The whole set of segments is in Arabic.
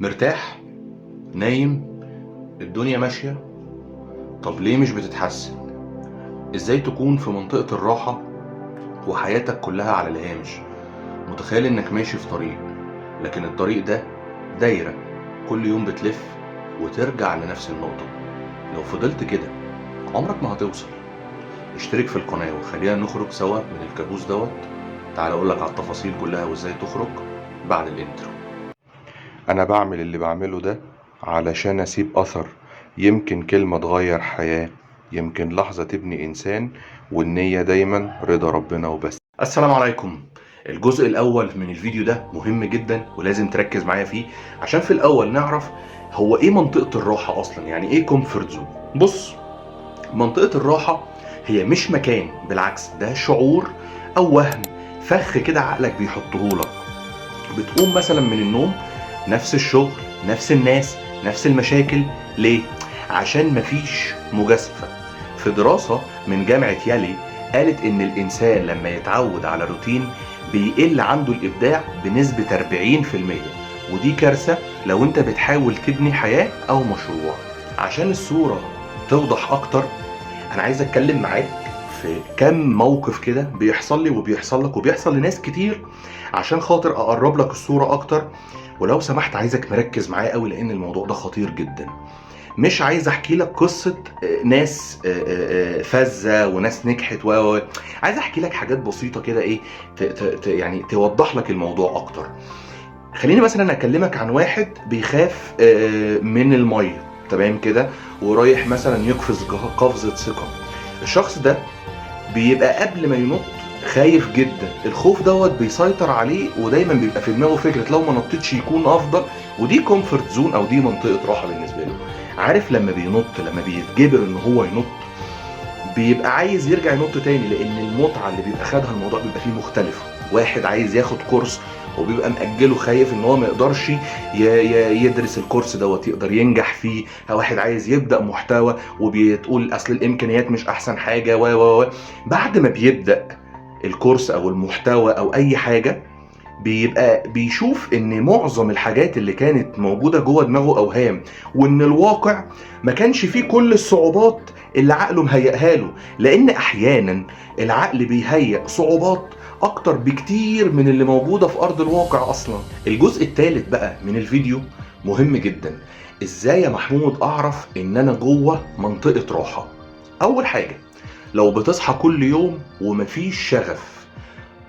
مرتاح، نايم، الدنيا ماشية. طب ليه مش بتتحسن؟ ازاي تكون في منطقة الراحة وحياتك كلها على الهامش؟ متخيل انك ماشي في طريق، لكن الطريق ده دايرة كل يوم بتلف وترجع لنفس النقطة. لو فضلت كده عمرك ما هتوصل. اشترك في القناة وخلينا نخرج سوا من الكابوس دوت. تعال اقولك على التفاصيل كلها وازاي تخرج بعد الانترو. انا بعمل اللي بعمله ده علشان اسيب اثر، يمكن كلمة تغير حياة، يمكن لحظة تبني انسان، والنية دايما رضا ربنا وبس. السلام عليكم. الجزء الاول من الفيديو ده مهم جدا ولازم تركز معايا فيه، عشان في الاول نعرف هو ايه منطقة الراحة اصلا، يعني ايه كومفورت زون. بص، منطقة الراحة هي مش مكان، بالعكس ده شعور او وهم، فخ كده عقلك بيحطهولك. بتقوم مثلا من النوم، نفس الشغل، نفس الناس، نفس المشاكل. ليه؟ عشان مفيش مجازفة. في دراسة من جامعة يالي قالت ان الانسان لما يتعود على روتين بيقل عنده الابداع بنسبة 40%، ودي كارثة لو انت بتحاول تبني حياة او مشروع. عشان الصورة توضح اكتر، انا عايز اتكلم معاك في كم موقف كده بيحصل لي وبيحصل لك وبيحصل لناس كتير، عشان خاطر اقرب لك الصورة اكتر. ولو سمحت عايزك مركز معايا قوي، لان الموضوع ده خطير جدا. مش عايز احكي لك قصة ناس فذة وناس نجحت عايز احكي لك حاجات بسيطة كده، ايه يعني توضح لك الموضوع اكتر. خليني مثلا اكلمك عن واحد بيخاف من المية، تمام كده، ورايح مثلا يقفز قفزة ثقة. الشخص ده بيبقى قبل ما ينط خايف جدا، الخوف دوت بيسيطر عليه، ودايما بيبقى في دماغه فكرة لو ما نطيتش يكون افضل. ودي كومفورت زون او دي منطقة راحة بالنسبة له. عارف لما بينط، لما بيتجبر ان هو ينط، بيبقى عايز يرجع ينط تاني، لان المتعة اللي بيبقى خدها الموضوع بيبقى فيه مختلف. واحد عايز ياخد كورس وبيبقى مأجله، خايف ان هو ما يقدرش يدرس الكورس دوت يقدر ينجح فيه. واحد عايز يبدأ محتوى وبيتقول اصل الامكانيات مش احسن حاجة بعد ما بيبدأ الكورس او المحتوى او اي حاجة، بيبقى بيشوف ان معظم الحاجات اللي كانت موجودة جوه دماغه اوهام، وان الواقع ما كانش فيه كل الصعوبات اللي عقله مهيئها له. لان احيانا العقل بيهيئ صعوبات اكتر بكتير من اللي موجودة في ارض الواقع اصلا. الجزء الثالث بقى من الفيديو مهم جدا. ازاي يا محمود اعرف ان انا جوه منطقة راحة؟ اول حاجة، لو بتصحى كل يوم ومفيش شغف.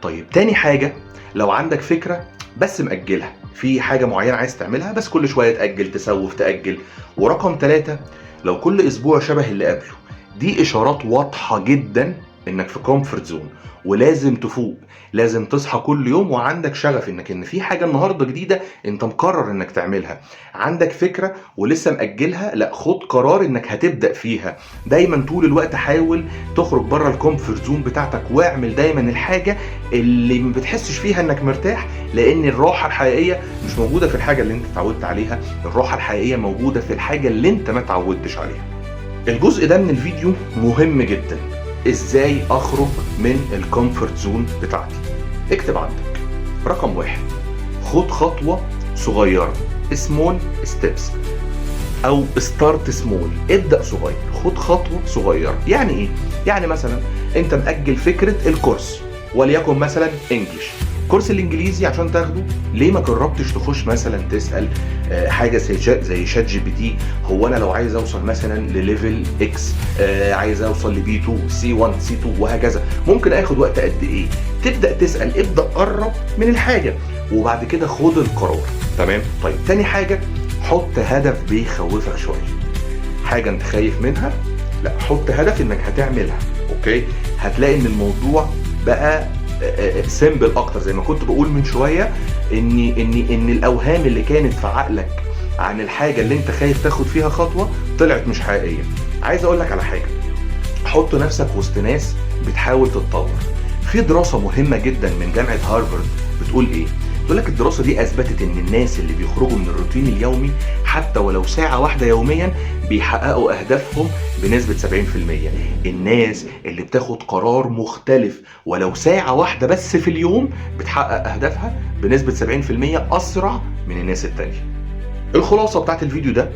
طيب تاني حاجة، لو عندك فكرة بس مأجلها، في حاجة معينة عايز تعملها بس كل شوية تأجل، تسوف، تأجل. ورقم 3، لو كل أسبوع شبه اللي قبله. دي إشارات واضحة جدا إنك في كومفورت زون، ولازم تفوق. لازم تصحى كل يوم وعندك شغف ان في حاجة النهاردة جديدة انت مقرر انك تعملها. عندك فكرة ولسه مأجلها، لا خد قرار انك هتبدأ فيها. دايما طول الوقت حاول تخرج بره الكومفورت زون بتاعتك، واعمل دايما الحاجة اللي ما بتحسش فيها انك مرتاح، لان الراحة الحقيقية مش موجودة في الحاجة اللي انت اتعودت عليها. الراحة الحقيقية موجودة في الحاجة اللي انت ما اتعودتش عليها. الجزء ده من الفيديو مهم جدا. ازاي اخرج من الكومفورت زون بتاعتي؟ اكتب عندك رقم 1، خد خطوة صغيرة، سمول ستيبس او ستارت سمول. ابدأ صغير، خد خطوة صغيرة. يعني ايه؟ يعني مثلا انت مأجل فكرة الكورس، وليكن مثلا انجليش، كورس الانجليزي عشان تاخده. ليه ما جربتش تخش مثلا تسأل حاجة زي شات جي بي تي؟ هو انا لو عايز اوصل مثلا لليفل اكس، عايز اوصل لبي 2 سي 1 سي 2 وهكذا، ممكن اخد وقت قد ايه؟ تبدأ تسأل، ابدأ قرب من الحاجة وبعد كده خد القرار. تمام؟ طيب تاني حاجة، حط هدف بيخوفك شوية. حاجة انت خايف منها، لا حط هدف انك هتعملها. اوكي؟ هتلاقي ان الموضوع بقى سيمبل اكتر. زي ما كنت بقول من شويه، ان الاوهام اللي كانت في عقلك عن الحاجه اللي انت خايف تاخد فيها خطوه طلعت مش حقيقيه. عايز اقول لك على حاجه، حط نفسك وسط ناس بتحاول تتطور. في دراسه مهمه جدا من جامعه هارفارد بتقول ايه؟ بتقول لك الدراسه دي اثبتت ان الناس اللي بيخرجوا من الروتين اليومي حتى ولو ساعه واحده يوميا بيحققوا اهدافهم بنسبه 70%. الناس اللي بتاخد قرار مختلف ولو ساعه واحده بس في اليوم بتحقق اهدافها بنسبه 70% اسرع من الناس التانيه. الخلاصة بتاعت الفيديو ده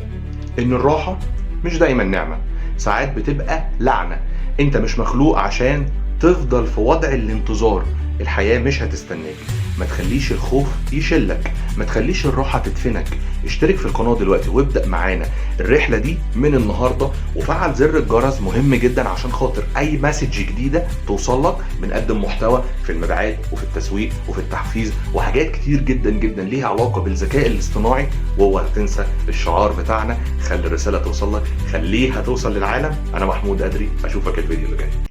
ان الراحة مش دايما نعمة، ساعات بتبقى لعنة. انت مش مخلوق عشان تفضل في وضع الانتظار، الحياة مش هتستناك. ما تخليش الخوف يشلك، ما تخليش الراحة تدفنك. اشترك في القناة دلوقتي وابدأ معانا الرحلة دي من النهاردة، وفعل زر الجرس مهم جدا عشان خاطر اي مسج جديدة توصل لك. بنقدم محتوى في المبيعات وفي التسويق وفي التحفيز وحاجات كتير جدا جدا ليها علاقة بالذكاء الاصطناعي. واوعى تنسى الشعار بتاعنا، خلي الرسالة توصل لك، خليها توصل للعالم. انا محمود أدري، اشوفك الفيديو اللي جاي.